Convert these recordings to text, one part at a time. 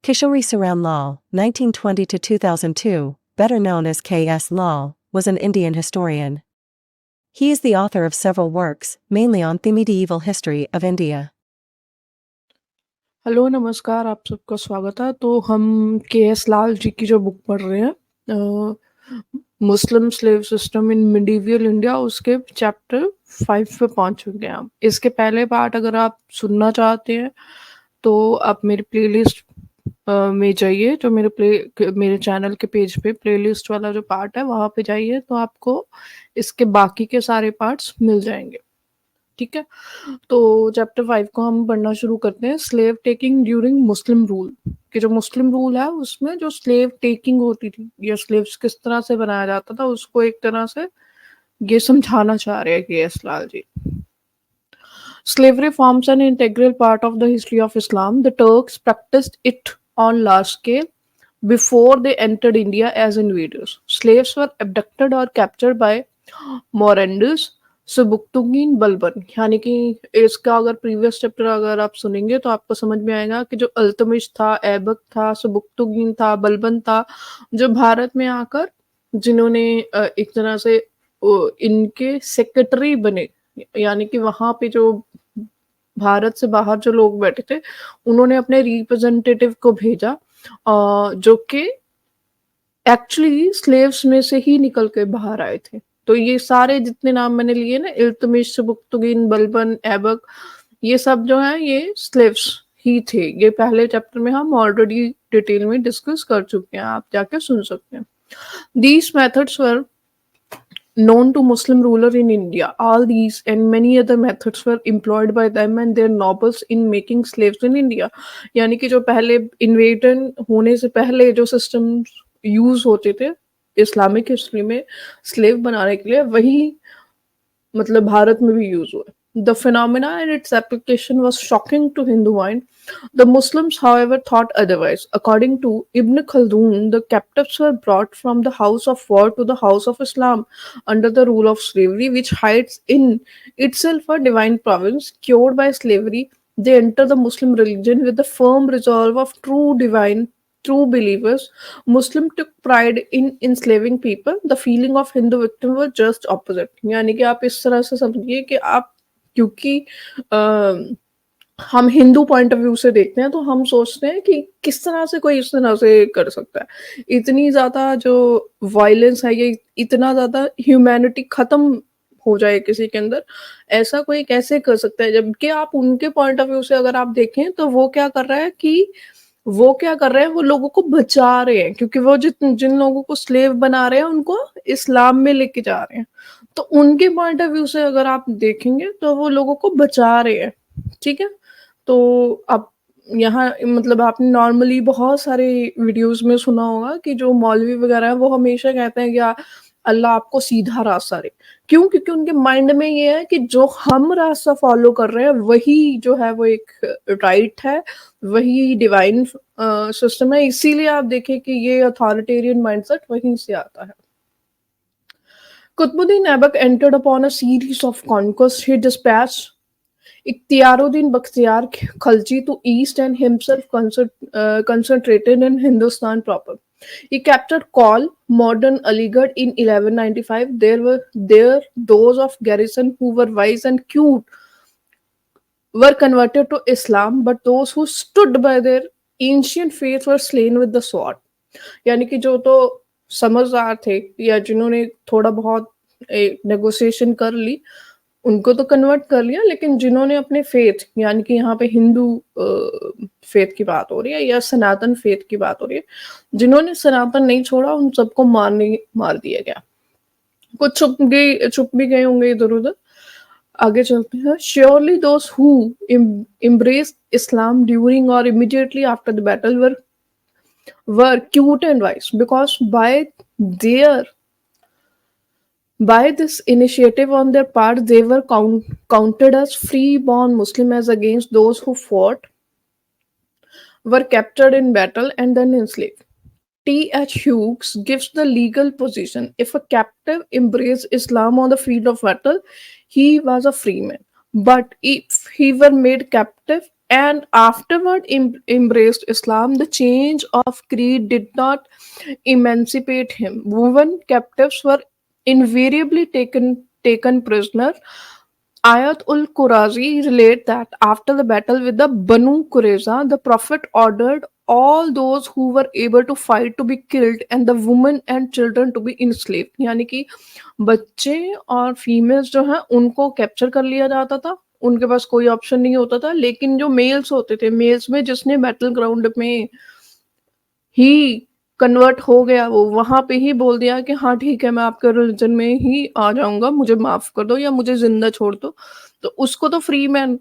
Kishori Saran Lal, 1920 to 2002, better known as K.S. Lal, was an Indian historian. He is the author of several works, mainly on the medieval history of India. Hello नमस्कार आप सबका स्वागत है। तो हम KS. Lal जी की जो book पढ़ रहे हैं Muslim slave system in medieval India, उसके चैप्टर 5 पे पहुंच चुके हैं हम। इसके पहले पार्ट अगर आप सुनना चाहते हैं तो आप मेरी प्लेलिस्ट में जाइए, जो मेरे चैनल के पेज पे प्लेलिस्ट वाला जो पार्ट है वहाँ पे जाइए, तो आपको इसके बाकी के सारे पार्ट्स मिल जाएंगे। ठीक है, तो चैप्टर 5 को हम पढ़ना शुरू करते हैं। स्लेव टेकिंग ड्यूरिंग मुस्लिम रूल, कि जो मुस्लिम रूल है उसमें जो स्लेव टेकिंग होती थी या स्लेव्स किस तरह से बनाया जाता था, उसको एक तरह से ये समझाना चाह रहे हैं K S. Lal ji. Slavery forms an integral part of the history of Islam. The Turks practiced it on large scale before they entered India as invaders. Slaves were abducted or captured by मोरेंडस सुबुक्तुगीन बलबन। यानी कि इसका अगर प्रीवियस चैप्टर अगर आप सुनेंगे तो आपको समझ में आएगा कि जो अल्तमिश था, ऐबक था, सुबुक्तुगीन था, बलबन था, जो भारत में आकर जिन्होंने एक तरह से इनके सेक्रेटरी बने, यानी कि वहां पे जो भारत से बाहर जो लोग बैठे थे उन्होंने अपने रिप्रेजेंटेटिव को भेजा, जो कि एक्चुअली स्लेव्स में से ही निकल के बाहर आए थे। तो ये सारे जितने नाम मैंने लिए ना, इल्तुमिश, सुबुक्तुगीन, बलबन, ऐबक, ये सब जो है ये स्लेव्स ही थे। ये पहले चैप्टर में हम ऑलरेडी डिटेल में डिस्कस कर चुके हैं, आप जाके सुन सकते हैं। These methods were known to Muslim ruler in India. All these and many other methods were employed by them and their nobles in making slaves in India. यानी कि जो पहले इन्वेजन होने से पहले जो सिस्टम यूज होते थे इस्लामिक हिस्ट्री में स्लेव बनाने के लिए, वही मतलब भारत में भी यूज हुआ। The phenomena and its application was shocking to Hindu mind. The Muslims, however, thought otherwise. According to Ibn Khaldun, the captives were brought from the house of war to the house of Islam under the rule of slavery, which hides in itself a divine province. Cured by slavery, they enter the Muslim religion with the firm resolve of true believers. Muslim took pride in enslaving people. The feeling of Hindu victim was just opposite. यानी कि आप इस तरह से समझिए कि आप, क्योंकि हम हिंदू पॉइंट ऑफ व्यू से देखते हैं तो हम सोचते हैं कि किस तरह से कोई इस तरह से कर सकता है, इतनी ज्यादा जो वायलेंस है, ये इतना ज्यादा ह्यूमैनिटी खत्म हो जाए किसी के अंदर, ऐसा कोई कैसे कर सकता है। जबकि आप उनके पॉइंट ऑफ व्यू से अगर आप देखें तो वो क्या कर रहा है कि वो लोगों को बचा रहे हैं, क्योंकि वो जिन लोगों को स्लेव बना रहे हैं उनको इस्लाम में लेके जा रहे हैं। तो उनके पॉइंट ऑफ व्यू से अगर आप देखेंगे तो वो लोगों को बचा रहे हैं। ठीक है, तो अब यहाँ मतलब आपने नॉर्मली बहुत सारे वीडियोस में सुना होगा कि जो मौलवी वगैरह है वो हमेशा कहते हैं कि अल्लाह आपको सीधा रास्ता दे। क्यों? क्योंकि उनके माइंड में ये है कि जो हम रास्ता फॉलो कर रहे हैं वही जो है वो एक राइट है, वही डिवाइन सिस्टम है। इसीलिए आप देखें कि ये अथॉरिटेरियन माइंडसेट वहीं से आता है। Qutbuddin Aibak entered upon a series of conquests. He dispatched Ikhtiaruddin Bakhtiar Khalji to east and himself concentrated in Hindustan proper. He captured Kaul, modern Aligarh, in 1195. There those of garrison who were wise and cute were converted to Islam, but those who stood by their ancient faith were slain with the sword. यानी कि जो तो समझदार थे या जिन्होंने थोड़ा बहुत नेगोशिएशन कर ली उनको तो कन्वर्ट कर लिया, लेकिन जिन्होंने अपने फेथ, यानी कि यहाँ पे हिंदू फेथ की बात हो रही है या सनातन फेथ की बात हो रही है, जिन्होंने सनातन नहीं छोड़ा उन सबको मार दिया गया। कुछ छुप भी गए होंगे इधर उधर। आगे चलते हैं। Surely those who embraced Islam during or immediately after the battle were cute and wise, because their by this initiative on their part they were counted as free-born Muslim, as against those who fought, were captured in battle and then enslaved. T.H. Hughes gives the legal position. If a captive embraced Islam on the field of battle, he was a free man. But if he were made captive and afterward embraced Islam. The change of creed did not emancipate him. Women captives were invariably taken prisoner. Ayat ul Qurazi relate that after the battle with the Banu Qurayza, the Prophet ordered all those who were able to fight to be killed and the women and children to be enslaved. यानी कि बच्चे और females जो हैं उनको capture कर लिया जाता था, उनके पास कोई ऑप्शन नहीं होता था, लेकिन जो मेल्स होते थे, मेल्स में जिसने बैटल ग्राउंड में ही कन्वर्ट हो गया, वो वहाँ पे ही बोल दिया कि हाँ ठीक है, मैं आपके रिलीजन में ही आ जाऊँगा, मुझे माफ़ कर दो या मुझे ज़िंदा छोड़ दो, तो उसको तो फ्री मैन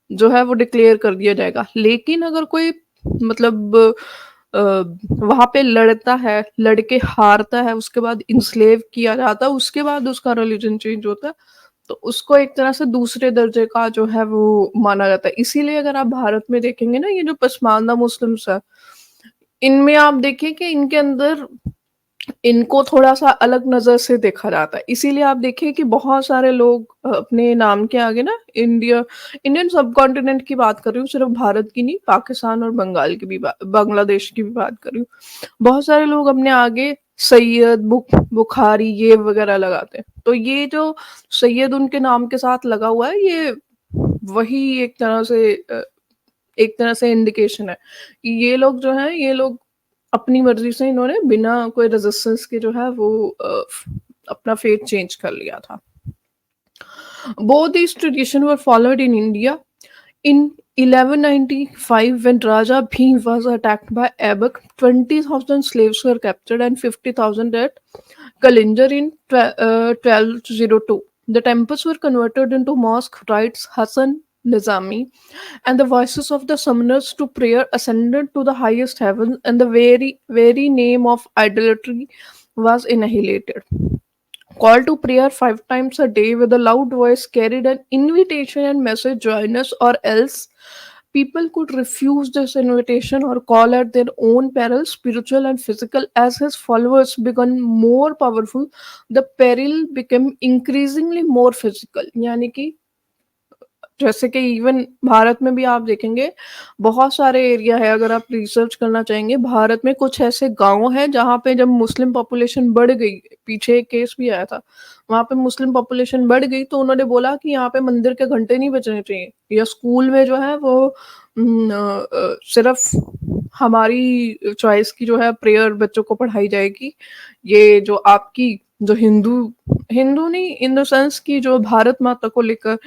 जो है वो डिक्लेयर कर दिया जाएगा। लेकिन अगर कोई मतलब अ, वहाँ पे लड़ता है, लड़ के हारता है, उसके बाद एन्स्लेव किया जाता है, उसके बाद उसका रिलीजन चेंज होता है, तो उसको एक तरह से दूसरे दर्जे का जो है वो माना जाता है। इसीलिए अगर आप भारत में देखेंगे ना, ये जो पसमानदा मुस्लिम्स है, इनमें आप देखिए कि इनके अंदर इनको थोड़ा-सा अलग नज़र से देखा जाता है। इसीलिए आप देखिए कि बहुत सारे लोग अपने नाम के आगे ना इंडियन सबकॉन्टिनेंट की बात कर रही हूँ, सिर्फ़ भारत की नहीं, पाकिस्तान और बंगाल की भी बांग्लादेश की भी बात कर रही हूँ। बहुत सारे लोग अपने आगे सैयद, बुखारी ये वग़ैरह लगाते हैं। तो ये जो सैयद उनके नाम के साथ लगा हुआ है, ये वही एक तरह से इंडिकेशन है कि ये लोग जो हैं, ये लोग अपनी मर्ज़ी से इन्होंने बिना कोई रेजिस्टेंस के जो है वो अपना फेथ चेंज कर लिया था। Both these traditions were followed in India. In 1195, when Raja Bhim was attacked by Aibak, 20,000 slaves were captured and 50,000 at Kalinjar in 1202. The temples were converted into mosque, writes Hassan Nizami, and the voices of the summoners to prayer ascended to the highest heaven, and the very name of idolatry was annihilated. Call to prayer 5 times a day with a loud voice carried an invitation and message, join us, or else people could refuse this invitation or call at their own peril, spiritual and physical. As his followers became more powerful, the peril became increasingly more physical. यानी कि जैसे कि even Bharat में भी आप देखेंगे, बहुत सारे एरिया है, अगर आप रिसर्च करना चाहेंगे, भारत में कुछ ऐसे गाँव हैं जहाँ पे जब मुस्लिम पॉपुलेशन बढ़ गई, पीछे एक केस भी आया था, वहाँ पे मुस्लिम पॉपुलेशन बढ़ गई तो उन्होंने बोला कि यहाँ पे मंदिर के घंटे नहीं बजने चाहिए या स्कूल में जो है वो सिर्फ हमारी चॉइस की जो है प्रेयर बच्चों को पढ़ाई जाएगी। ये जो आपकी जो हिंदू हिंदू नहीं इन द सेंस कि जो भारत माता को लेकर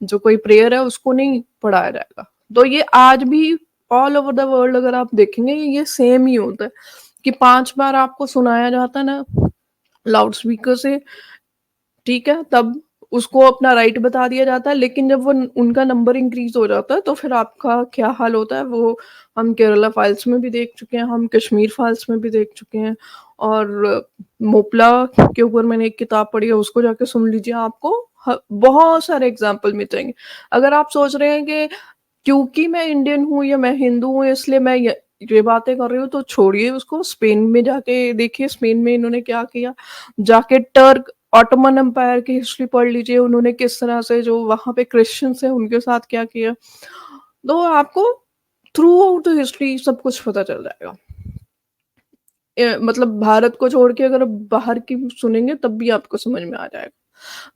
जो कोई प्रेयर है उसको नहीं पढ़ाया जाएगा। तो ये आज भी ऑल ओवर द वर्ल्ड अगर आप देखेंगे ये सेम ही होता है कि 5 बार आपको सुनाया जाता है ना लाउड स्पीकर से, ठीक है? तब उसको अपना राइट बता दिया जाता है, लेकिन जब वो उनका नंबर इंक्रीज़ हो जाता है तो फिर आपका क्या हाल होता है वो हम केरला फाइल्स में भी देख चुके हैं, हम कश्मीर फाइल्स में भी देख चुके हैं और मोपला के ऊपर मैंने एक किताब पढ़ी है उसको जाके सुन लीजिए, आपको बहुत सारे एग्ज़ाम्पल मिल जाएँगे। अगर आप सोच रहे हैं कि क्योंकि मैं इंडियन हूँ या मैं हिंदू हूँ इसलिए मैं ये बातें कर रही हूँ, तो छोड़िए उसको, स्पेन में जाके देखिए स्पेन में इन्होंने क्या किया। जाके टर्क ऑटोमन एम्पायर की हिस्ट्री पढ़ लीजिए, उन्होंने किस तरह से जो वहाँ पे क्रिश्चियंस हैं उनके साथ क्या किया। तो आपको थ्रू आउट द हिस्ट्री सब कुछ पता चल जाएगा। मतलब भारत को छोड़ के अगर बाहर की सुनेंगे तब भी आपको समझ में आ जाएगा।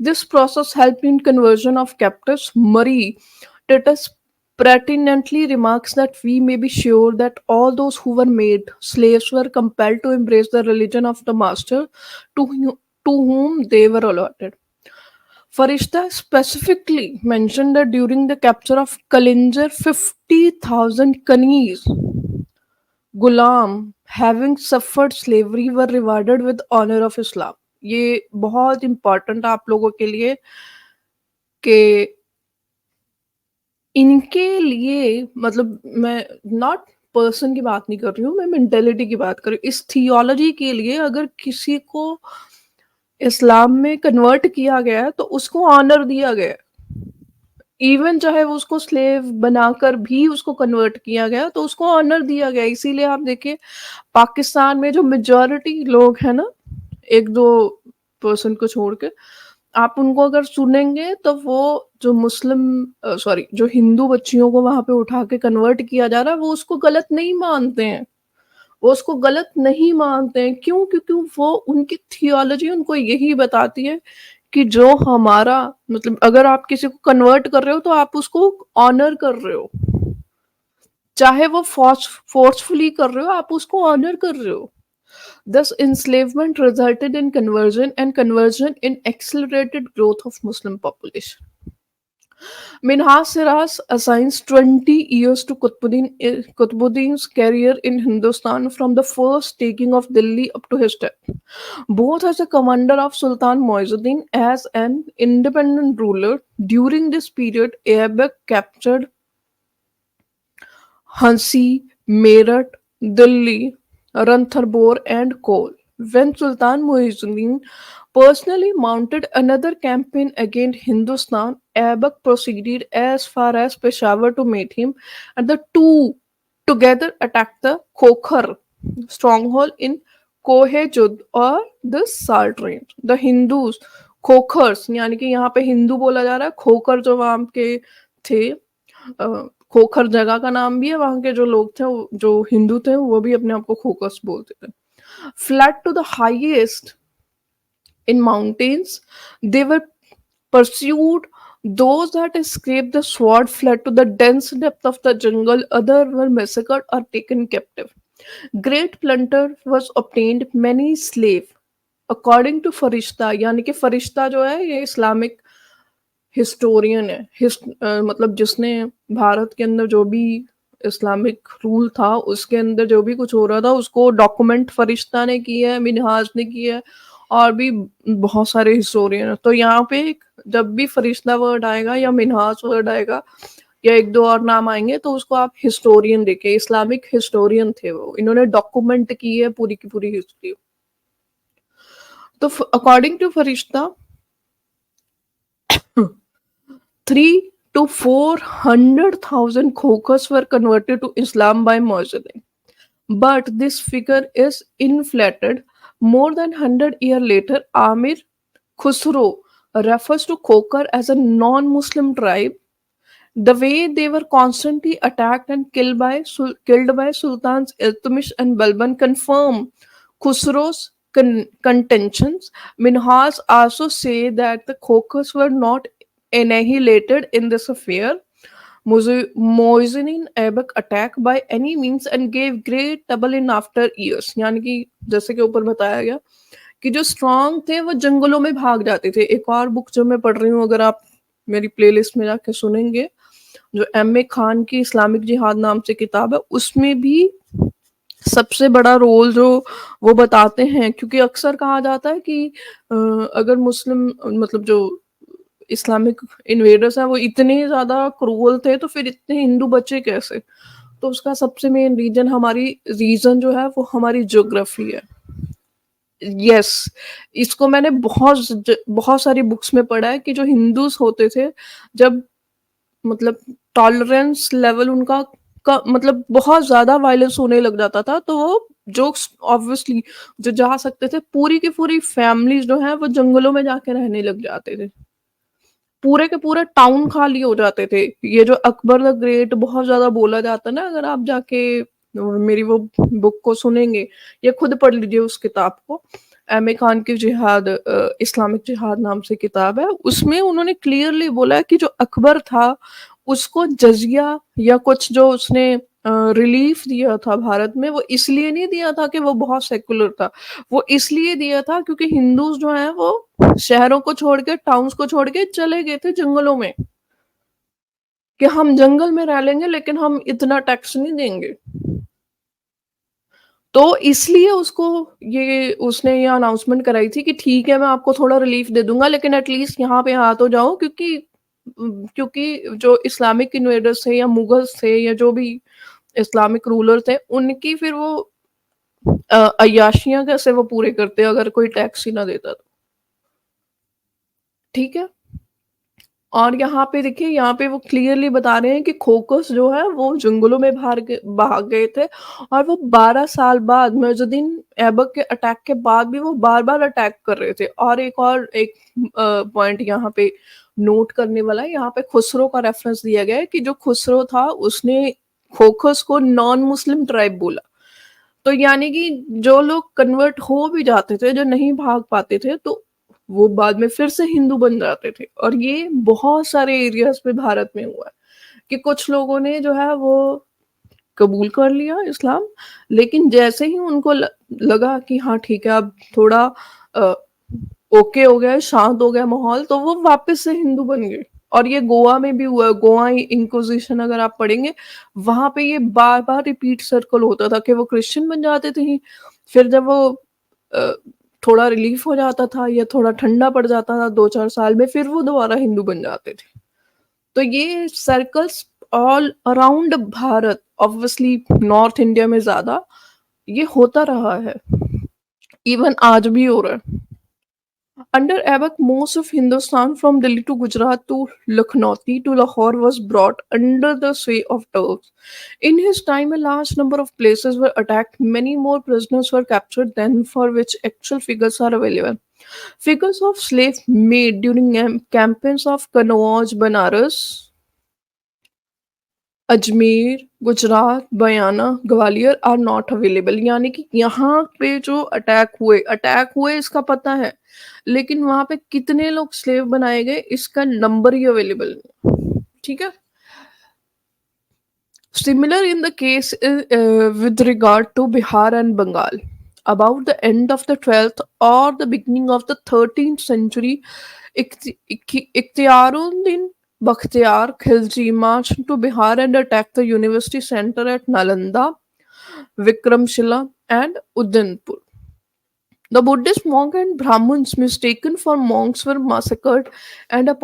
This process helped in conversion of captives. Murray Titus pertinently remarks that we may be sure that all those who were made slaves were compelled to embrace the religion of the master to whom they were allotted. Farishta specifically mentioned that during the capture of Kalinjar, 50,000 Kanis, Ghulam, having suffered slavery, were rewarded with honor of Islam. ये बहुत important आप लोगों के लिए कि इनके लिए मतलब मैं नॉट पर्सन की बात नहीं कर रही हूँ, मैं मेंटालिटी की बात कर रही हूँ। इस थियोलॉजी के लिए अगर किसी को इस्लाम में कन्वर्ट किया गया है, तो उसको ऑनर दिया गया है। इवन चाहे वो उसको स्लेव बनाकर भी उसको कन्वर्ट किया गया, तो उसको ऑनर दिया गया। इसीलिए आप देखिए पाकिस्तान में जो मेजॉरिटी लोग हैं ना, 1-2 पर्सन को छोड़ के, आप उनको अगर सुनेंगे तो वो जो जो हिंदू बच्चियों को वहाँ पे उठा के कन्वर्ट किया जा रहा है, वो उसको गलत नहीं मानते हैं। वो उसको गलत नहीं मानते हैं। क्यों? क्योंकि वो उनकी थियोलॉजी उनको यही बताती है कि जो हमारा मतलब अगर आप किसी को कन्वर्ट कर रहे हो तो आप उसको ऑनर कर रहे हो। चाहे वो फोर्सफुली कर रहे हो, आप उसको ऑनर कर रहे हो। Thus, enslavement resulted in conversion, and conversion in accelerated growth of Muslim population. Minhas Siras assigns 20 years to Qutbuddin's career in Hindustan from the first taking of Delhi up to his death. Both as a commander of Sultan Muizzuddin as an independent ruler, during this period, Aibak captured Hansi, Meerut, Delhi, Ranthambore, and Kol. When Sultan Muizzuddin personally mounted another campaign against Hindustan, Aibak proceeded as far as Peshawar to meet him, and the two together attacked the Khokhar stronghold in Kohe-Jud or the Salt Range. The Hindus, खोखर्स यानी कि यहाँ पे हिंदू बोला जा रहा है, खोखर जो वहाँ के थे, खोखर जगह का नाम भी है, वहाँ के जो लोग थे जो हिंदू थे वो भी अपने आप को खोकस बोलते थे। Fled to the highest in mountains they were pursued, those that escaped the sword fled to the dense depth of the jungle, others were massacred or taken captive. Great plunder was obtained, many slave according to फरिश्ता, यानी कि फरिश्ता जो है ये Islamic historian है। मतलब जिसने भारत के अंदर जो भी इस्लामिक रूल था उसके अंदर जो भी कुछ हो रहा था उसको डॉक्यूमेंट फरिश्ता ने किया है, मिनहाज ने किया है और भी बहुत सारे हिस्टोरियन है। तो यहाँ पे जब भी फरिश्ता वर्ड आएगा या मिनहाज वर्ड आएगा या एक दो और नाम आएंगे तो उसको आप हिस्टोरियन देखे, इस्लामिक हिस्टोरियन थे वो, इन्होंने डॉक्यूमेंट की है पूरी की पूरी हिस्ट्री। तो according to Firishta 3 to 400,000 Khokas were converted to Islam by Mu'azzin. But this figure is inflated. More than 100 years later, Amir Khusro refers to Khokar as a non-Muslim tribe. The way they were constantly attacked and killed by Sultans Iltutmish and Balban confirm Khusro's contentions. Minhas also say that the Khokars were not annihilated in this affair. Muizzuddin Aibak attacked by any means and gave great trouble in after years. यानी कि जैसे कि ऊपर बताया गया कि जो strong थे वो जंगलों में भाग जाते थे। एक और बुक जो मैं पढ़ रही हूँ, अगर आप मेरी प्लेलिस्ट में जाके सुनेंगे, जो एम ए खान की इस्लामिक जिहाद नाम से किताब है, उसमें भी सबसे बड़ा रोल जो वो बताते हैं, क्योंकि अक्सर कहा जाता है कि अगर मुस्लिम मतलब जो इस्लामिक इन्वेडर्स हैं वो इतने ज़्यादा क्रूअल थे तो फिर इतने हिंदू बचे कैसे? तो उसका सबसे मेन रीज़न जो है वो हमारी ज्योग्राफी है। यस, इसको मैंने बहुत सारी बुक्स में पढ़ा है कि जो हिंदूज़ होते थे, जब मतलब टॉलरेंस लेवल उनका मतलब बहुत ज़्यादा वायलेंस होने लग जाता था, तो वो जो ऑब्वियसली जो जा सकते थे, पूरी की पूरी फैमिलीज़ जो हैं वो जंगलों में जाके रहने लग जाते थे। पूरे के पूरे टाउन खाली हो जाते थे। ये जो अकबर द ग्रेट बहुत ज़्यादा बोला जाता है ना, अगर आप जाके मेरी वो बुक को सुनेंगे या खुद पढ़ लीजिए उस किताब को, एम ए खान की जिहाद इस्लामिक जिहाद नाम से किताब है। उसमें उन्होंने क्लियरली बोला है कि जो अकबर था उसको जजिया या कुछ जो उसने रिलीफ दिया था भारत में, वो इसलिए नहीं दिया था कि वो बहुत सेक्युलर था। वो इसलिए दिया था क्योंकि हिंदूज़ जो हैं वो शहरों को छोड़ के, टाउन्स को छोड़ के चले गए थे जंगलों में, कि हम जंगल में रह लेंगे लेकिन हम इतना टैक्स नहीं देंगे। तो इसलिए उसने ये अनाउंसमेंट कराई थी कि ठीक है मैं आपको थोड़ा रिलीफ दे दूँगा लेकिन एट लीस्ट यहाँ पे आ तो जाओ, क्योंकि जो इस्लामिक इन्वेडर्स थे या मुगल्स थे या जो भी इस्लामिक रूलर थे, उनकी फिर वो अय्याशियाँ कैसे वो पूरे करते अगर कोई टैक्स ही ना देता तो। ठीक है? और यहाँ पे देखिए, यहाँ पे वो क्लियरली बता रहे हैं कि खोकस जो है वो जंगलों में भाग गए थे और वो 12 साल बाद मुइज़ुद्दीन ऐबक के अटैक के बाद भी वो बार-बार अटैक कर रहे थे। और एक पॉइंट यहाँ पे नोट करने वाला है, यहाँ पे खुसरो का रेफरेंस दिया गया है कि जो खुसरो था उसने खोकस को नॉन मुस्लिम ट्राइब बोला। तो यानी कि जो लोग कन्वर्ट हो भी जाते थे, जो नहीं भाग पाते थे, तो वो बाद में फिर से हिंदू बन जाते थे। और ये बहुत सारे एरियाज़ पे भारत में हुआ है कि कुछ लोगों ने जो है वो कबूल कर लिया इस्लाम, लेकिन जैसे ही उनको लगा कि हाँ ठीक है, अब थोड़ा अ, ओके हो गया है, शांत हो गया माहौल, तो वो वापस से हिंदू बन गए। और ये गोवा में भी हुआ है, गोवा इंक्विजिशन अगर आप पढ़ेंगे, वहाँ पे ये बार-बार रिपीट सर्कल होता था कि वो क्रिश्चियन बन जाते थे, फिर जब वो अ, थोड़ा रिलीफ हो जाता था या थोड़ा ठंडा पड़ जाता था 2-4 साल में, फिर वो दोबारा हिंदू बन जाते थे। तो ये circles all around Bharat, obviously north India में ज़्यादा, ये होता रहा है, इवन आज भी हो रहा है। Under Aibak, most of Hindustan from Delhi to Gujarat to Lakhnauti to Lahore was brought under the sway of Turks. In his time, a large number of places were attacked. Many more prisoners were captured than for which actual figures are available. Figures of slave made during campaigns of Kanauj, Banaras, Ajmer, Gujarat, Bayana, Gwalior are not available. यानी कि यहाँ पे जो attack हुए इसका पता है, लेकिन वहाँ पे कितने लोग स्लेव बनाए गए इसका नंबर ही अवेलेबल नहीं। ठीक है? Similar in the case with regard to Bihar and Bengal. About the end of the 12th or the beginning of the 13th century, Ikhtiaruddin Bakhtiar Khilji marched to Bihar and attacked the university center at Nalanda, Vikramshila, and Udinpur. The Buddhist monk and Brahmins mistaken for monks were massacred, and the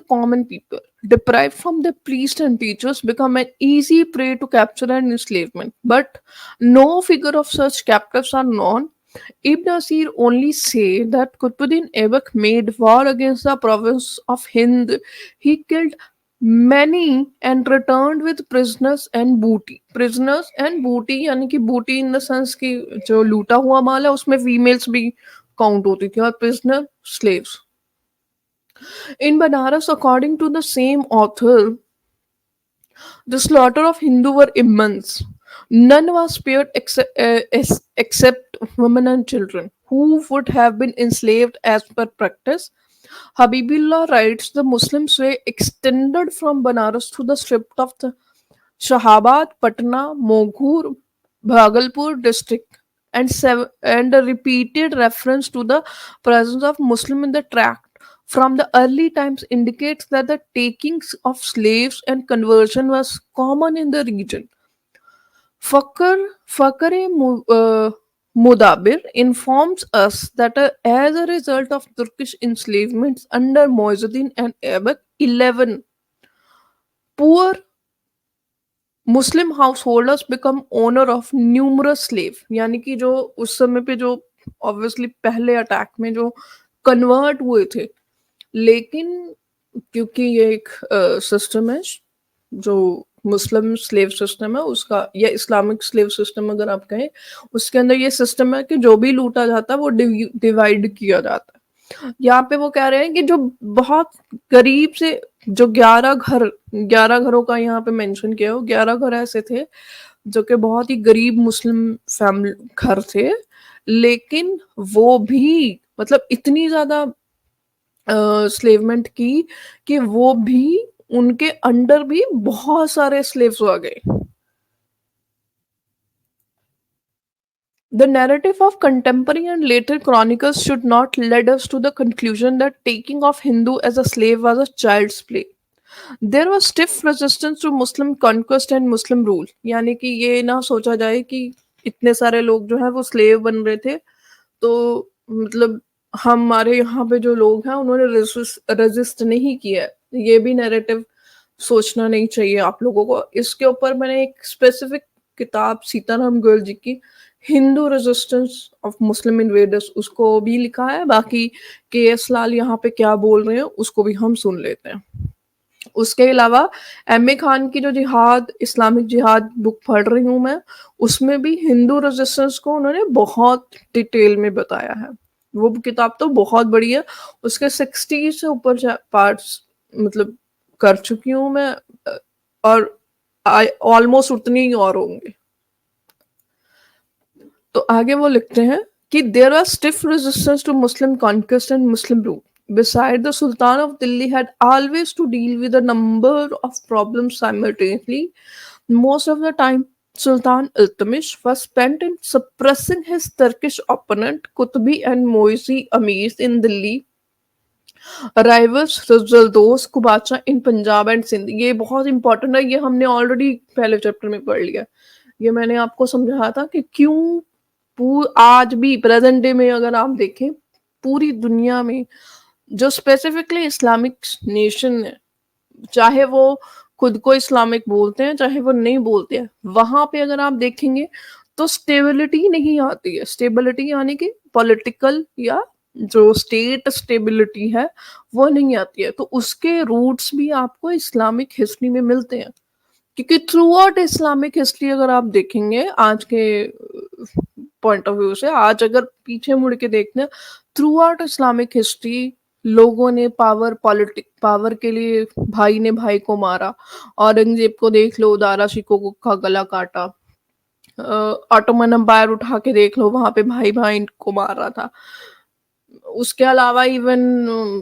common people, deprived from their priests and teachers, become an easy prey to capture and enslavement. But no figure of such captives are known. Ibn Asir only say that Qutbuddin Aibak made war against the province of Hind. He killed many and returned with prisoners and booty. Prisoners and booty यानी कि booty in the sense कि जो लूटा हुआ माल है उसमें females भी count होती थी, और prisoner slaves. In Banaras, according to the same author, the slaughter of Hindu were immense. None was spared except women and children, who would have been enslaved as per practice. Habibullah writes the Muslim sway extended from Banaras to the strip of the Shahabad, Patna, Moghur, Bhagalpur district, and a repeated reference to the presence of Muslim in the tract from the early times indicates that the takings of slaves and conversion was common in the region. Fakr Mudabir informs us that as a result of Turkish enslavements under Muizzuddin and Aibak, 11 poor Muslim house holders become owner of numerous slave. यानी कि जो उस समय पे जो obviously पहले attack में जो कन्वर्ट हुए थे, लेकिन क्योंकि ये एक सिस्टम है जो मुस्लिम स्लेव सिस्टम है उसका, या इस्लामिक स्लेव सिस्टम अगर आप कहें, उसके अंदर ये सिस्टम है कि जो भी लूटा जाता है वो डिवाइड किया जाता है। यहाँ पे वो कह रहे हैं कि जो बहुत करीब से जो 11 घरों का यहाँ पे मेंशन किया हो, 11 घर ऐसे थे जो कि बहुत ही गरीब मुस्लिम फैमिली घर थे, लेकिन वो भी मतलब इतनी ज्यादा स्लेवमेंट की कि वो भी उनके अंडर भी बहुत सारे स्लेव्स आ गए। The narrative of contemporary and later chronicles should not lead us to the conclusion that taking of Hindu as a slave was a child's play. There was stiff resistance to Muslim conquest and Muslim rule. यानी कि ये ना सोचा जाए कि इतने सारे लोग जो है वो स्लेव बन रहे थे, तो मतलब हमारे यहाँ पे जो लोग हैं उन्होंने रेजिस्ट नहीं किया है। ये भी नैरेटिव सोचना नहीं चाहिए आप लोगों को। इसके ऊपर मैंने एक स्पेसिफिक किताब सीताराम गोयल जी की Hindu resistance of Muslim invaders, उसको भी लिखा है। बाकी के एस लाल यहाँ पे क्या बोल रहे हैं उसको भी हम सुन लेते हैं। उसके अलावा एम.ए. खान की जो जिहाद, इस्लामिक जिहाद बुक पढ़ रही हूँ मैं, उसमें भी हिंदू रेजिस्टेंस को उन्होंने बहुत डिटेल में बताया है। वो किताब तो बहुत बड़ी है, उसके 60 से ऊपर पार्ट्स मतलब कर चुकी हूँ मैं, और ऑलमोस्ट उतनी ही और होंगे। तो आगे वो लिखते हैं कि there are stiff resistance to Muslim conquest and Muslim rule. Beside, the Sultan of Delhi had always to deal with a number of problems simultaneously. Most of the time, Sultan Iltutmish was spent in suppressing his Turkish opponent Qutbi and Moisi Amirs in Delhi, rivals Zaldos Kubacha in Punjab and Sindh. ये बहुत important है, ये हमने already पहले chapter में पढ़ लिया। ये मैंने आपको समझाया था कि क्यों आज भी प्रेजेंट डे में अगर आप देखें पूरी दुनिया में जो स्पेसिफिकली इस्लामिक नेशन है, चाहे वो खुद को इस्लामिक बोलते हैं चाहे वो नहीं बोलते हैं, वहां पे अगर आप देखेंगे तो स्टेबिलिटी नहीं आती है। स्टेबिलिटी यानी कि पॉलिटिकल या जो स्टेट स्टेबिलिटी है वो नहीं आती है। तो उसके रूट्स भी आपको इस्लामिक हिस्ट्री में मिलते हैं, क्योंकि थ्रू आउट इस्लामिक हिस्ट्री अगर आप देखेंगे आज के पॉइंट ऑफ व्यू से, आज अगर पीछे मुड़ के देखते हैं, थ्रू आउट इस्लामिक हिस्ट्री लोगों ने पावर के लिए भाई ने भाई को मारा। औरंगजेब को देख लो, दारा शिकोह का गला काटा। ऑटोमन एम्पायर उठा के देख लो, वहां पे भाई भाई को मार रहा था। उसके अलावा इवन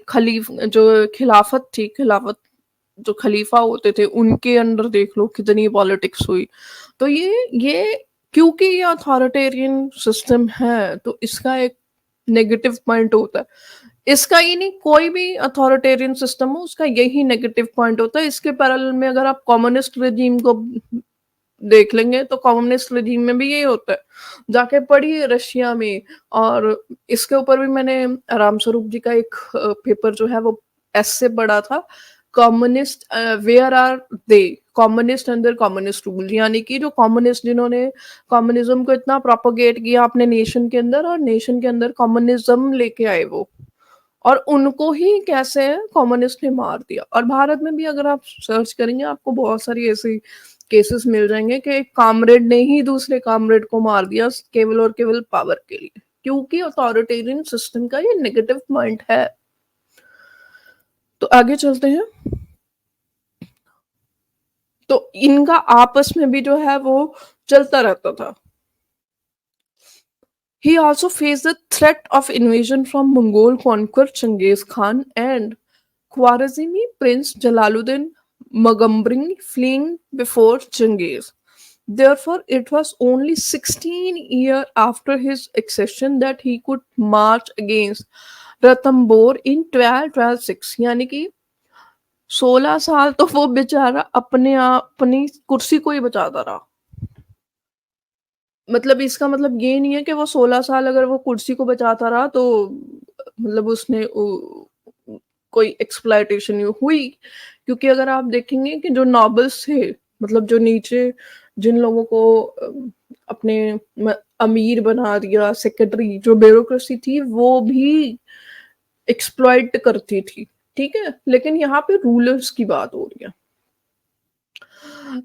खलीफ जो खिलाफत थी, खिलाफत जो खलीफा होते थे उनके अंडर देख लो कितनी पॉलिटिक्स हुई। तो ये क्योंकि ये अथॉरिटेरियन सिस्टम है तो इसका एक नेगेटिव पॉइंट होता है। इसका ही नहीं, कोई भी अथॉरिटेरियन सिस्टम हो उसका यही नेगेटिव पॉइंट होता है। इसके पैरेलल में अगर आप कम्युनिस्ट रेजिम को देख लेंगे तो कम्युनिस्ट रेजिम में भी यही होता है। जाके पढ़िए रशिया में, और इसके ऊपर भी मैंने राम स्वरूप जी का एक पेपर जो है वो ऐसे पढ़ा था, communist where are they, communist under communist rule, यानी कि जो कम्युनिस्ट जिन्होंने कम्युनिज्म को इतना प्रोपोगेट किया अपने नेशन के अंदर, और नेशन के अंदर कम्युनिज्म लेके आए वो, और उनको ही कैसे कम्युनिस्ट ने मार दिया। और भारत में भी अगर आप सर्च करेंगे आपको बहुत सारी ऐसी केसेस मिल जाएंगे कि एक कामरेड ने ही दूसरे कामरेड को मार दिया केवल और केवल पावर के लिए, क्योंकि अथॉरिटेरियन सिस्टम का ये नेगेटिव पॉइंट है। तो आगे चलते हैं। तो इनका आपस में भी जो है वो चलता रहता था। He also faced the threat of invasion from Mongol conqueror Genghis Khan and Khwarezmi Prince Jalaluddin Magambring fleeing before Genghis. Therefore, it was only 16 years after his accession that he could march against Ranthambore in 1212-6, यानी कि 16 साल तो वो बेचारा अपनी कुर्सी को ही बचाता रहा। मतलब इसका मतलब ये नहीं है कि वो 16 साल अगर वो कुर्सी को बचाता रहा तो मतलब उसने कोई एक्सप्लॉयटेशन हुई, क्योंकि अगर आप देखेंगे कि जो नॉबल्स थे, मतलब जो नीचे जिन लोगों को अपने अमीर बना दिया, सेक्रेटरी, जो ब्यूरोक्रेसी थी वो भी एक्सप्लॉइट करती थी, ठीक है। लेकिन यहाँ पे रूलर्स की बात हो रही है।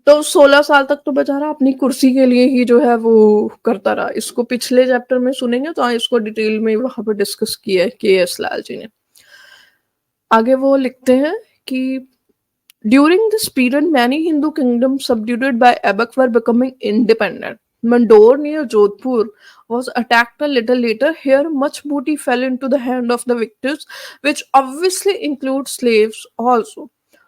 तो 16 साल तक तो बेचारा अपनी कुर्सी के लिए ही जो है वो करता रहा। इसको पिछले चैप्टर में सुनेंगे तो इसको डिटेल में वहां पर डिस्कस किया है के.एस. लाल जी ने। आगे वो लिखते हैं कि during this period many Hindu kingdom subdued by Aibak were becoming independent. Mandor near Jodhpur was attacked a little later. Here, much booty fell into the hand of the victors, which obviously includes slaves also.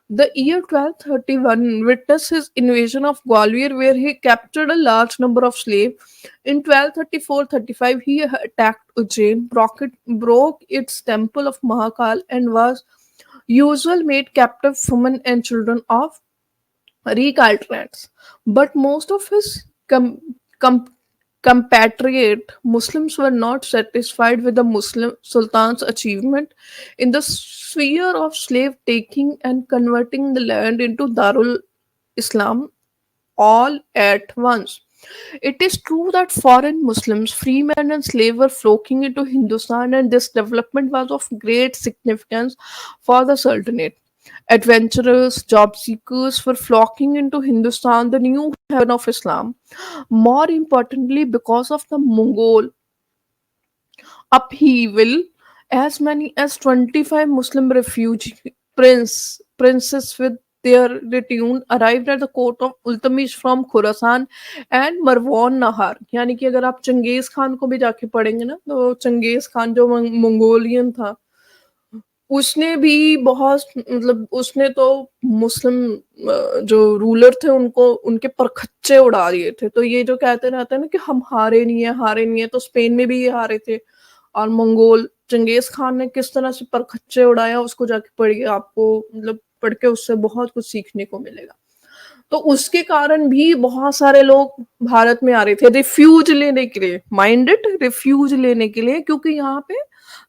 The year 1231 witnessed his invasion of Gwalior, where he captured a large number of slaves. In 1234-35, he attacked Ujjain, broke its temple of Mahakal, and was usual made captive women and children of recalcitrants. But most of his com- compatriot Muslims were not satisfied with the Muslim Sultan's achievement in the sphere of slave taking and converting the land into Darul Islam. all at once. It is true that foreign Muslims, freemen, and slaves were flocking into Hindustan, and this development was of great significance for the Sultanate. Adventurers, job seekers were flocking into Hindustan, the new heaven of Islam. More importantly, because of the Mongol upheaval, as many as 25 Muslim refugee princes with their retinue arrived at the court of Iltutmish from Khorasan and Marwan Nahar. यानी कि अगर आप Genghis Khan को भी जाके पढ़ेंगे ना, तो चंगेज खान जो मंगोलियन था, उसने भी बहुत मतलब उसने तो मुस्लिम जो रूलर थे उनको उनके परखच्चे उड़ा दिए थे। तो ये जो कहते रहते हैं ना कि हम हारे नहीं है, तो स्पेन में भी ये हारे थे। और मंगोल चंगेज खान ने किस तरह से परखच्चे उड़ाया, उसको जाके पढ़िए, आपको मतलब पढ़ के उससे बहुत कुछ सीखने को मिलेगा। तो उसके कारण भी बहुत सारे लोग भारत में आ रहे थे रिफ्यूज लेने के लिए, माइंडेड रिफ्यूज लेने के लिए, क्योंकि यहाँ पे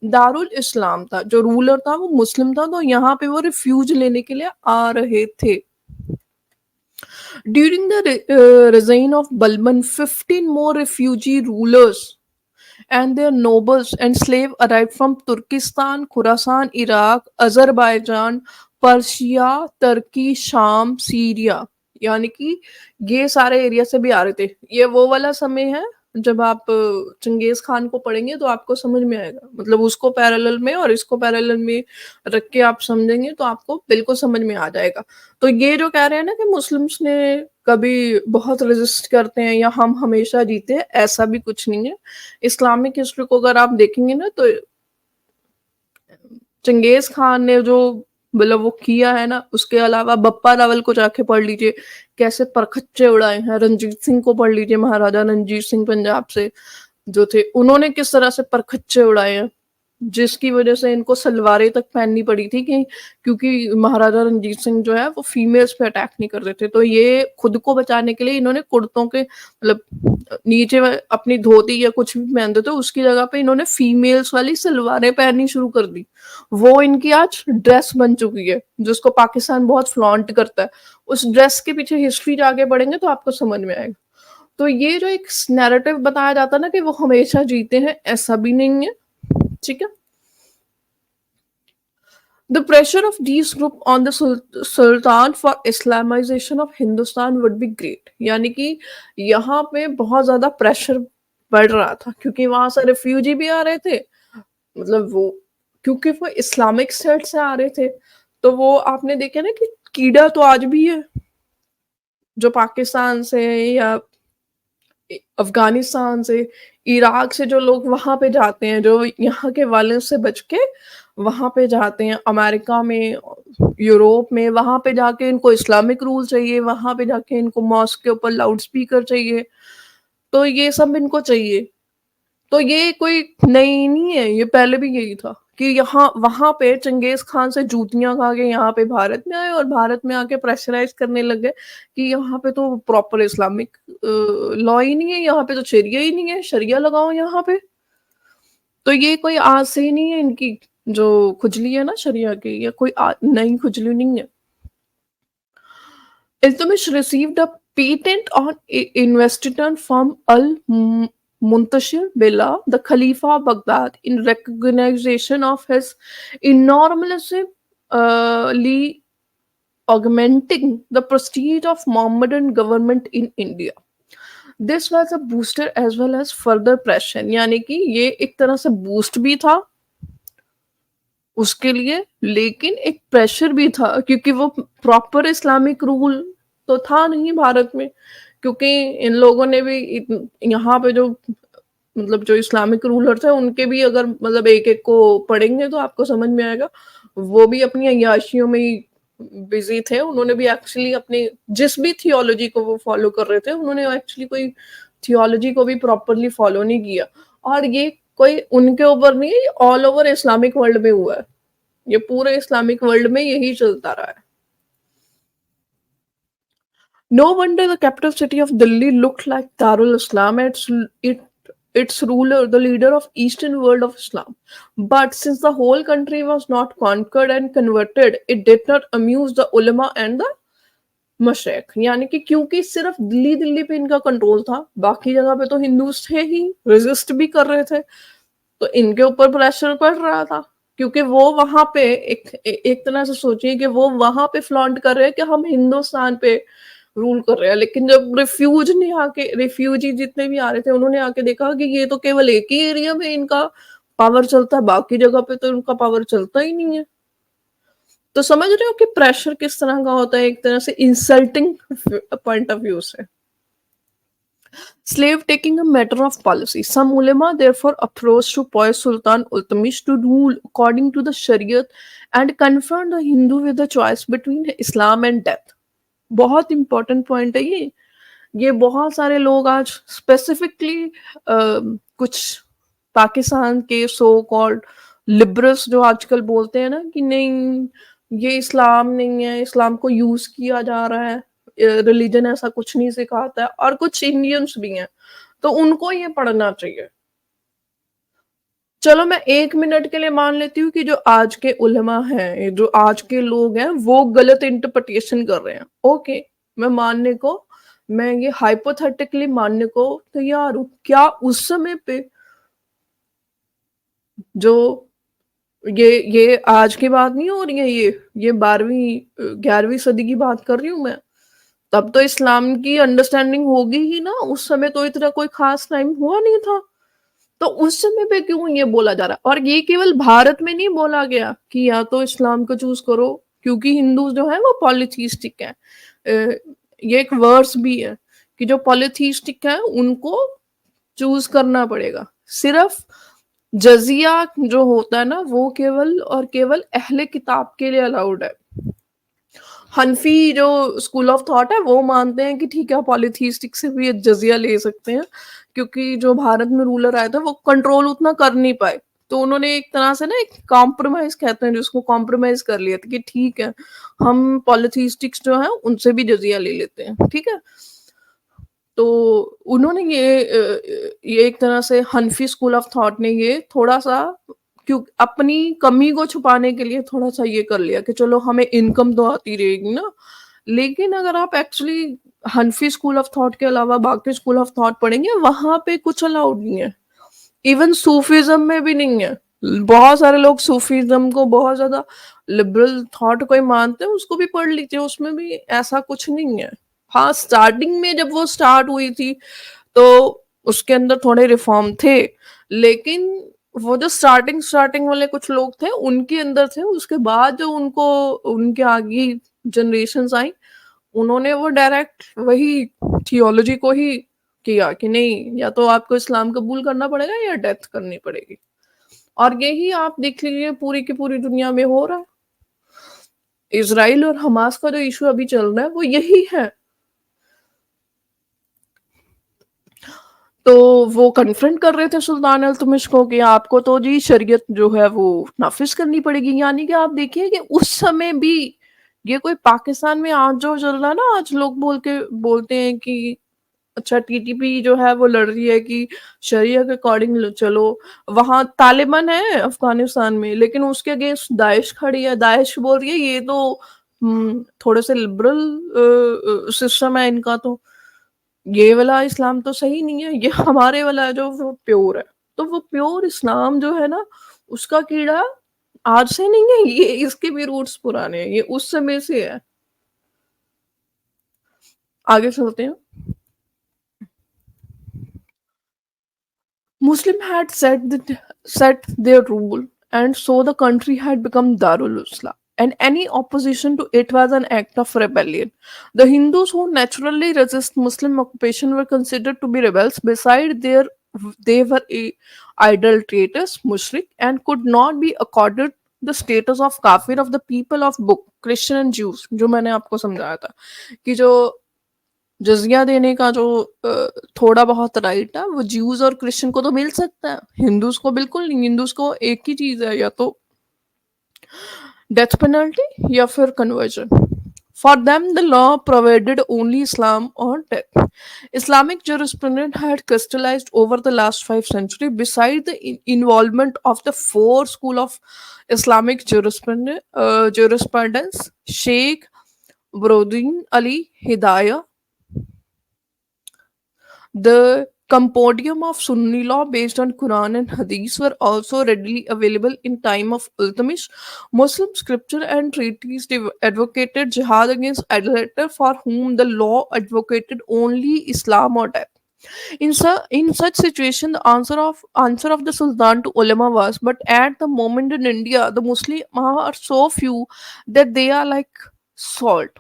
दारुल इस्लाम था, जो रूलर था वो मुस्लिम था, तो यहाँ पे वो रिफ्यूज लेने के लिए आ रहे थे। During the reign of Balban, 15 more refugee rulers and their nobles and slaves arrived from Turkestan, Khorasan, Iraq, Azerbaijan, Persia, तुर्की, शाम, सीरिया। यानी कि ये सारे एरिया से भी आ रहे थे। ये वो वाला समय है जब आप चंगेज खान को पढ़ेंगे तो आपको समझ में आएगा, मतलब उसको पैरेलल में और इसको पैरेलल में रख के आप समझेंगे तो आपको बिल्कुल समझ में आ जाएगा। तो ये जो कह रहे हैं ना कि मुस्लिम्स ने कभी बहुत रेजिस्ट करते हैं या हम हमेशा जीते हैं, ऐसा भी कुछ नहीं है। इस्लामिक हिस्ट्री को अगर आप देखेंगे ना, तो चंगेज खान ने जो मतलब वो किया है ना, उसके अलावा बप्पा रावल को जाके पढ़ लीजिए, कैसे परखच्चे उड़ाए हैं। रणजीत सिंह को पढ़ लीजिए, महाराजा रणजीत सिंह पंजाब से जो थे, उन्होंने किस तरह से परखच्चे उड़ाए हैं, जिसकी वजह से इनको सलवारें तक पहननी पड़ी थी कि क्योंकि महाराजा रणजीत सिंह जो है वो फीमेल्स पे अटैक नहीं करते थे। तो ये खुद को बचाने के लिए इन्होंने कुर्तों के मतलब नीचे अपनी धोती या कुछ भी पहनते थे, उसकी जगह पे इन्होंने फीमेल्स वाली सलवारें पहननी शुरू कर दी। वो इनकी आज ड्रेस बन चुकी है, जिसको पाकिस्तान बहुत फ्लॉन्ट करता है। उस ड्रेस के पीछे हिस्ट्री जाके पढ़ेंगे तो आपको समझ में आएगा। तो ये जो एक नैरेटिव बताया जाता है ना कि वो हमेशा जीते हैं, ऐसा भी नहीं है। ठीक है। The pressure of these group on the Sultan for Islamization of Hindustan would be great। यानी कि यहाँ पे बहुत ज्यादा प्रेशर बढ़ रहा था, क्योंकि वहां से रिफ्यूजी भी आ रहे थे, मतलब वो क्योंकि वो इस्लामिक स्टेट से आ रहे थे। तो वो आपने देखा ना कि कीड़ा तो आज भी है, जो पाकिस्तान से या अफगानिस्तान से, इराक से जो लोग वहां पे जाते हैं, जो यहाँ के वायलेंस से बच के वहां पे जाते हैं, अमेरिका में, यूरोप में, वहां पे जाके इनको इस्लामिक रूल चाहिए, वहां पे जाके इनको मॉस्क के ऊपर लाउड स्पीकर चाहिए, तो ये सब इनको चाहिए। तो ये कोई नई नहीं है, ये पहले भी यही था कि यहाँ वहां पे चंगेज खान से जूतियां खा के यहाँ पे भारत में आए और भारत में आके प्रेशराइज करने लग गए कि यहाँ पे तो प्रॉपर इस्लामिक लॉ ही नहीं है, यहाँ पे तो शरिया ही नहीं है, शरिया लगाओ यहाँ पे। तो ये कोई आज से ही नहीं है, इनकी जो खुजली है ना शरिया की, ये कोई नई खुजली नहीं है। Iltutmish received a patent on investiture from Muntashir Billah, the Khalifa of Baghdad, in recognition of his enormously augmenting the prestige of Mohammedan government in India. This was a booster as well as further pressure। यानी कि ये एक तरह से boost भी था उसके लिए, लेकिन एक प्रेशर भी था, क्योंकि वो प्रॉपर इस्लामिक रूल तो था नहीं भारत में, क्योंकि इन लोगों ने भी यहाँ पे जो मतलब जो इस्लामिक रूलर थे उनके भी अगर मतलब एक एक को पढ़ेंगे तो आपको समझ में आएगा, वो भी अपनी अय्याशियों में ही बिजी थे। उन्होंने भी एक्चुअली अपनी जिस भी थियोलॉजी को वो फॉलो कर रहे थे, उन्होंने एक्चुअली कोई थियोलॉजी को भी प्रॉपरली फॉलो नहीं किया। और ये कोई उनके ऊपर नहीं है, ऑल ओवर इस्लामिक वर्ल्ड में हुआ है, ये पूरे इस्लामिक वर्ल्ड में यही चलता रहा है। No wonder the capital city of Delhi looked like Darul Islam, its ruler, the leader of Eastern world of Islam. But since the whole country was not conquered and converted, it did not amuse the ulama and the Mashrak, यानी कि क्योंकि सिर्फ दिल्ली पे इनका control था, बाकी जगह पे तो हिंदूज थे ही, रेजिस्ट भी कर रहे थे, तो इनके ऊपर प्रेशर पड़ रहा था, क्योंकि वो वहां पे एक तरह से सोचिए कि वो वहां पे फ्लॉन्ट कर रहे हैं कि हम हिंदुस्तान पे रूल कर रहे हैं, लेकिन जब रिफ्यूजी जितने भी आ रहे थे, उन्होंने आके देखा कि ये तो केवल एक ही एरिया में इनका पावर चलता है, बाकी जगह पे तो इनका पावर चलता ही नहीं है। तो समझ रहे हो कि प्रेशर किस तरह का होता है, एक तरह से इंसल्टिंग पॉइंट ऑफ व्यू से। Slave taking a matter of policy. Some ulama therefore approached to Poy Sultan Iltutmish to rule according to the Shariat and confront the Hindu with the choice between Islam and death. बहुत important point है ये बहुत सारे लोग आज specifically कुछ पाकिस्तान के so called liberals जो आजकल बोलते हैं ना कि नहीं ये इस्लाम नहीं है, इस्लाम को यूज किया जा रहा है, रिलीजन ऐसा कुछ नहीं सिखाता है, और कुछ इंडियंस भी हैं, तो उनको ये पढ़ना चाहिए। चलो मैं 1 मिनट के लिए मान लेती हूँ कि जो आज के उलमा हैं, जो आज के लोग हैं, वो गलत इंटरप्रिटेशन कर रहे हैं। ओके, मैं ये हाइपोथेटिकली मानने को तैयार हूँ। क्या उस समय पे जो ये आज की बात नहीं हो रही है, ये 12वीं 11वीं सदी की बात कर रही हूँ मैं। तब तो इस्लाम की अंडरस्टैंडिंग होगी ही ना, उस समय तो इतना कोई खास टाइम हुआ नहीं था। तो उस समय पे क्यों ये बोला जा रहा है? और ये केवल भारत में नहीं बोला गया कि या तो इस्लाम को चूज करो, क्योंकि हिंदू जो है वो पॉलीथीस्टिक है। ये एक वर्स भी है कि जो पॉलीथीस्टिक है उनको चूज करना पड़ेगा। सिर्फ जजिया जो होता है ना, वो केवल और केवल अहले किताब के लिए अलाउड है। हनफी जो स्कूल ऑफ थॉट है वो मानते हैं कि ठीक है, पॉलीथीस्टिक से भी जजिया ले सकते हैं, क्योंकि जो भारत में रूलर आए थे वो कंट्रोल उतना कर नहीं पाए, तो उन्होंने एक तरह से ना एक कॉम्प्रोमाइज कहते हैं जिसको, कॉम्प्रोमाइज कर लिया था कि ठीक है हम पॉलीथीस्टिक्स जो है उनसे भी जजिया ले लेते हैं, ठीक है। तो उन्होंने ये एक तरह से हनफी स्कूल ऑफ थॉट ने ये थोड़ा सा क्यों अपनी कमी को छुपाने के लिए थोड़ा सा ये कर लिया कि चलो हमें इनकम तो आती रहेगी ना। लेकिन अगर आप actually Hanafi school of thought के अलावा बाकी स्कूल ऑफ थॉट पढ़ेंगे, वहां पे कुछ अलाउड नहीं है। इवन सूफीज्म में भी नहीं है। बहुत सारे लोग सूफीज्म को बहुत ज्यादा लिबरल थॉट कोई मानते हैं, उसको भी पढ़ लीजिए, उसमें भी ऐसा कुछ नहीं है। हाँ, स्टार्टिंग में जब वो स्टार्ट हुई थी तो उसके अंदर थोड़े रिफॉर्म थे, लेकिन वो जो स्टार्टिंग स्टार्टिंग वाले कुछ लोग थे उनके अंदर थे। उसके बाद जो उनको उनके आगे जनरेशन्स आई, उन्होंने वो डायरेक्ट वही थियोलॉजी को ही किया कि नहीं, या तो आपको इस्लाम कबूल करना पड़ेगा या डेथ करनी पड़ेगी। और यही आप देख लीजिए पूरी की पूरी दुनिया में हो रहा है। इजराइल और हमास का जो इशू अभी चल रहा है वो यही है। तो वो कन्फ्रंट कर रहे थे सुल्तान इल्तुतमिश को कि आपको तो जी शरीयत जो है वो नाफिज करनी पड़ेगी। यानी कि आप देखिए कि उस समय भी ये कोई पाकिस्तान में आज जो चल रहा है ना, आज लोग बोलते हैं कि अच्छा टीटीपी जो है वो लड़ रही है कि शरिया के अकॉर्डिंग चलो। वहां तालिबान है अफगानिस्तान में, लेकिन उसके अगेंस्ट दाइश खड़ी है। दाइश बोल रही है ये तो थोड़े से लिबरल सिस्टम है इनका, तो ये वाला इस्लाम तो सही नहीं है, ये हमारे वाला है जो वो प्योर है। तो वो प्योर इस्लाम जो है ना, उसका कीड़ा आज से नहीं है, ये इसके भी रूट्स पुराने हैं, ये उस समय से है। आगे चलते हैं। Muslim had set their rule, and so the country had become Darul Islam. And any opposition to it was an act of rebellion. The Hindus who naturally resist Muslim occupation were considered to be rebels. They were idolaters, mushrik, and could not be accorded the status of kafir of the people of book, Christian and Jews. जो मैंने आपको समझाया था कि जो जजिया देने का जो थोड़ा बहुत राइट है वो ज्यूज और क्रिश्चियन को तो मिल सकता है, हिंदूज को बिल्कुल नहीं। हिंदूज को एक ही चीज है, या तो डेथ पेनल्टी या फिर conversion. For them, the law provided only Islam or death. Islamic jurisprudence had crystallized over the last 5 centuries. Beside the involvement of the four school of Islamic jurisprudence, Sheikh Brodin Ali Hidayah. The compendium of Sunni law based on Quran and Hadith were also readily available in time of Iltutmish. Muslim scripture and treaties advocated jihad against idolater, for whom the law advocated only Islam or death. In such situation, the answer of the Sultan to ulama was, but at the moment in India, the Muslims are so few that they are like salt.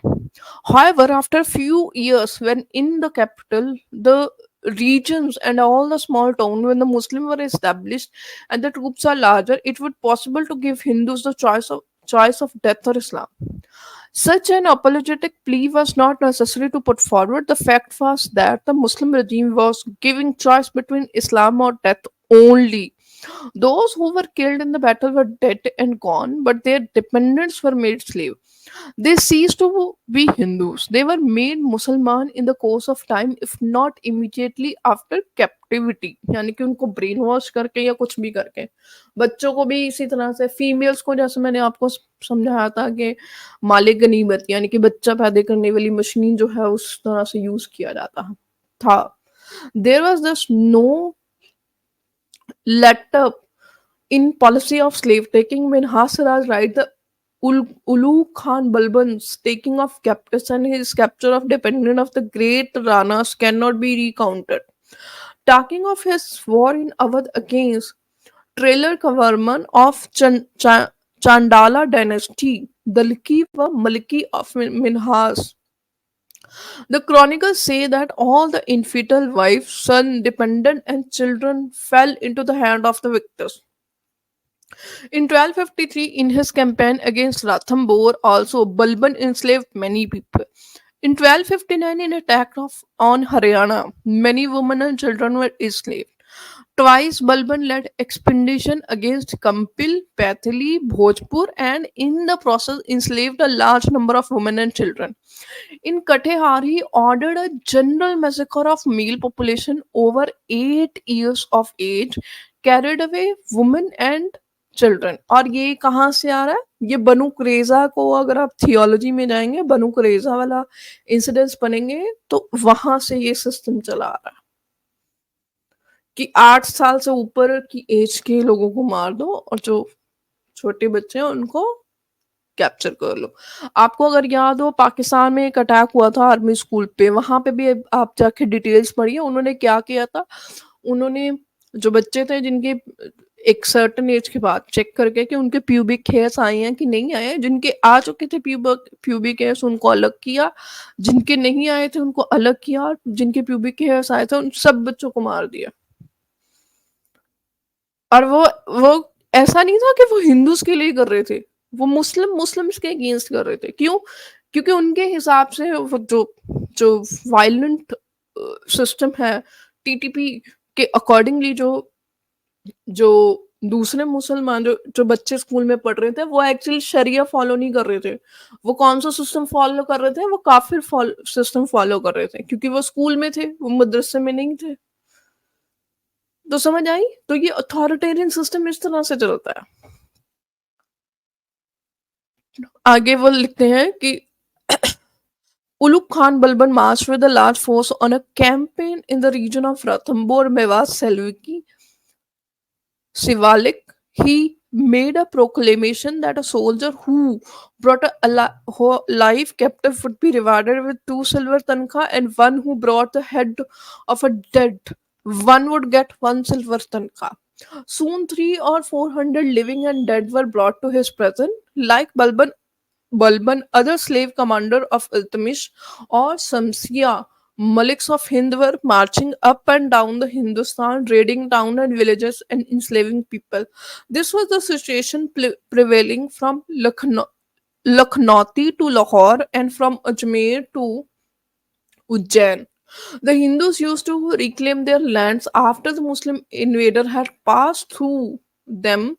However, after a few years, when in the capital, the regions and all the small towns, when the Muslims were established and the troops are larger, it would possible to give Hindus the choice of death or Islam. Such an apologetic plea was not necessary to put forward. The fact was that the Muslim regime was giving choice between Islam or death only. Those who were killed in the battle were dead and gone, but their dependents were made slave. They ceased to be Hindus. They were made Musliman in the course of time, if not immediately after captivity. यानी कि उनको brain wash करके या कुछ भी करके बच्चों को भी इसी तरह से फीमेल्स को जैसे मैंने आपको समझाया था कि मालिक गनीमत यानी कि बच्चा पैदा करने वाली मशीन जो है उस तरह से यूज किया जाता था. There was just no let up in policy of slave taking when Hasraj write the Ulu Khan Balban's taking of captives and his capture of dependent of the great Ranas cannot be recounted. Talking of his war in Awadh against Trailer Kavarman of Chandala dynasty, Dalki wa Maliki of Minhas. The chronicles say that all the infidel wives, son, dependent, and children fell into the hand of the victors. In 1253, in his campaign against Ranthambore, also Balban enslaved many people. In 1259, in attack on Haryana, many women and children were enslaved. Twice, Balban led expedition against Kampil, Paithili, Bhojpur, and in the process enslaved a large number of women and children. In Katehar, he ordered a general massacre of male population over 8 years of age, carried away women and children. और ये कहाँ से आ रहा है? ये बनु कुरेजा को अगर आप थियोलॉजी में जाएंगे बनु कुरेजा वाला इंसिडेंट्स बनेंगे तो वहां से ये सिस्टम चला आ रहा है कि 8 साल से ऊपर की एज के लोगों को मार दो और जो छोटे बच्चे हैं उनको कैप्चर कर लो. आपको अगर याद हो पाकिस्तान में एक अटैक हुआ था आर्मी स्कूल पे, वहां पे भी आप जाके डिटेल्स पढ़िए उन्होंने क्या किया था. उन्होंने जो बच्चे थे जिनके एक सर्टन एज के बाद चेक करके कि उनके प्यूबिक हेयर्स आए हैं कि नहीं आए हैं, जिनके आ चुके थे प्यूबिक हेयर्स उनको अलग किया, जिनके नहीं आए थे उनको अलग किया, और जिनके प्यूबिक हेयर्स आए थे उन सब बच्चों को मार दिया. और वो ऐसा नहीं था कि वो हिंदूज के लिए कर रहे थे, वो मुस्लिम्स के अगेंस्ट कर रहे थे. क्यों? क्योंकि उनके हिसाब से वो जो जो वायलेंट सिस्टम है टीटीपी के अकॉर्डिंगली जो जो दूसरे मुसलमान जो जो बच्चे स्कूल में पढ़ रहे थे वो एक्चुअली शरिया फॉलो नहीं कर रहे थे. वो कौन सा सिस्टम फॉलो कर रहे थे? वो काफिर सिस्टम फॉलो कर रहे थे क्योंकि वो स्कूल में थे, वो मदरसे में नहीं थे. तो समझ आई? तो ये अथॉरिटेरियन सिस्टम इस तरह से चलता है. आगे वो लिखते हैं कि Ulugh Khan Balban marched with a large force on a campaign in the region of Ranthambore, Mewat, Salwiki, Sivalik. He made a proclamation that a soldier who brought a live captive would be rewarded with 2 silver tankha, and one who brought the head of a dead one would get 1 silver tankha. Soon 3 or 400 living and dead were brought to his presence. Like Balban, other slave commander of Iltutmish or Samsia, Maliks of Hind were marching up and down the Hindustan, raiding towns and villages and enslaving people. This was the situation prevailing from Lakhnauti to Lahore and from Ajmer to Ujjain. The Hindus used to reclaim their lands after the Muslim invader had passed through them.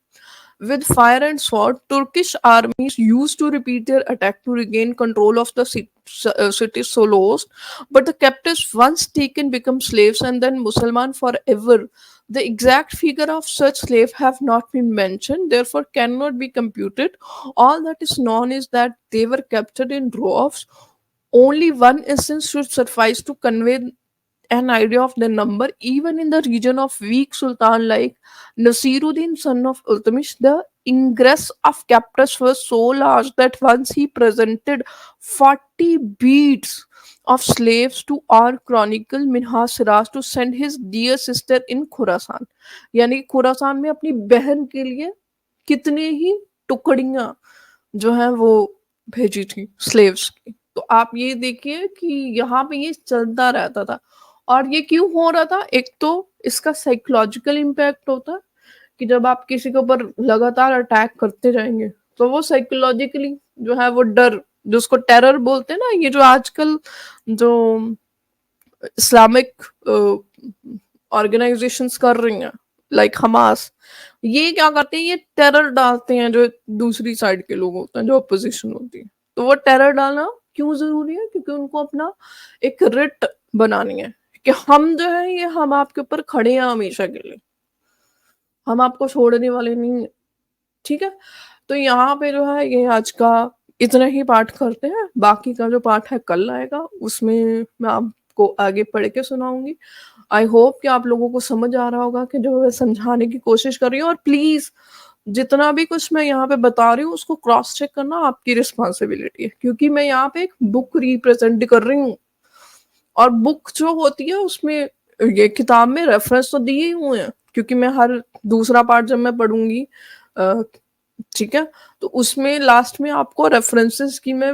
With fire and sword, Turkish armies used to repeat their attack to regain control of the city Solos, but the captives once taken become slaves and then Musliman forever. The exact figure of such slave have not been mentioned, therefore cannot be computed. All that is known is that they were captured in droves. Only one instance should suffice to convey an idea of the number. Even in the region of weak sultan like Nasiruddin, son of Iltutmish, the ingress of captives was so large that once he presented 40 beads of slaves to our chronicle Minhas Siraj to send his dear sister in Khurasan. यानी खुरासान में अपनी बहन के लिए कितने ही टुकड़ियां जो हैं वो भेजी थी स्लेव्स की। तो आप ये देखिए कि यहाँ पे ये चलता रहता था। और ये क्यों हो रहा था? एक तो इसका साइकोलॉजिकल इम्पैक्ट होता है कि जब आप किसी के ऊपर लगातार अटैक करते जाएंगे तो वो साइकोलॉजिकली जो है वो डर, जो उसको टेरर बोलते हैं ना, ये जो आजकल जो इस्लामिक ऑर्गेनाइजेशंस कर रही हैं लाइक हमास, ये क्या करते हैं, ये टेरर डालते हैं जो दूसरी साइड के लोग होते हैं, जो अपोजिशन होती है। तो वो टेरर डालना क्यों जरूरी है? क्योंकि उनको अपना एक रिट बनानी है कि हम जो है ये हम आपके ऊपर खड़े हैं हमेशा के लिए, हम आपको छोड़ने वाले नहीं है। ठीक है, तो यहाँ पे जो है ये आज का इतना ही पाठ करते हैं। बाकी का जो पाठ है कल आएगा, उसमें मैं आपको आगे पढ़ के सुनाऊंगी। आई होप कि आप लोगों को समझ आ रहा होगा कि जो मैं समझाने की कोशिश कर रही हूँ। और प्लीज जितना भी कुछ मैं यहाँ पे बता रही हूँ उसको क्रॉस चेक करना आपकी रिस्पॉन्सिबिलिटी है, क्योंकि मैं यहाँ पे एक बुक रिप्रेजेंट कर रही हूँ। और बुक जो होती है उसमें ये किताब में रेफरेंस तो दिए ही हुए हैं, क्योंकि मैं हर दूसरा पार्ट जब मैं पढ़ूंगी ठीक है, तो उसमें लास्ट में आपको रेफरेंसेस की मैं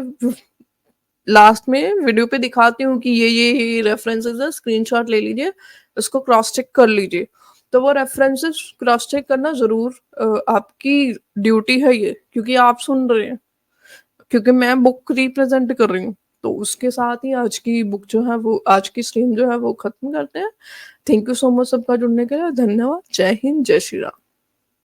लास्ट में वीडियो पे दिखाती हूँ कि ये रेफरेंसेस है, स्क्रीनशॉट ले लीजिए, इसको क्रॉस चेक कर लीजिए। तो वो रेफरेंसेस क्रॉस चेक करना जरूर आपकी ड्यूटी है ये, क्योंकि आप सुन रहे हैं, क्योंकि मैं बुक रिप्रेजेंट कर रही हूँ। तो उसके साथ ही आज की बुक जो है वो, आज की स्ट्रीम जो है वो खत्म करते हैं। थैंक यू सो मच सबका जुड़ने के लिए, धन्यवाद। जय हिंद, जय श्री राम।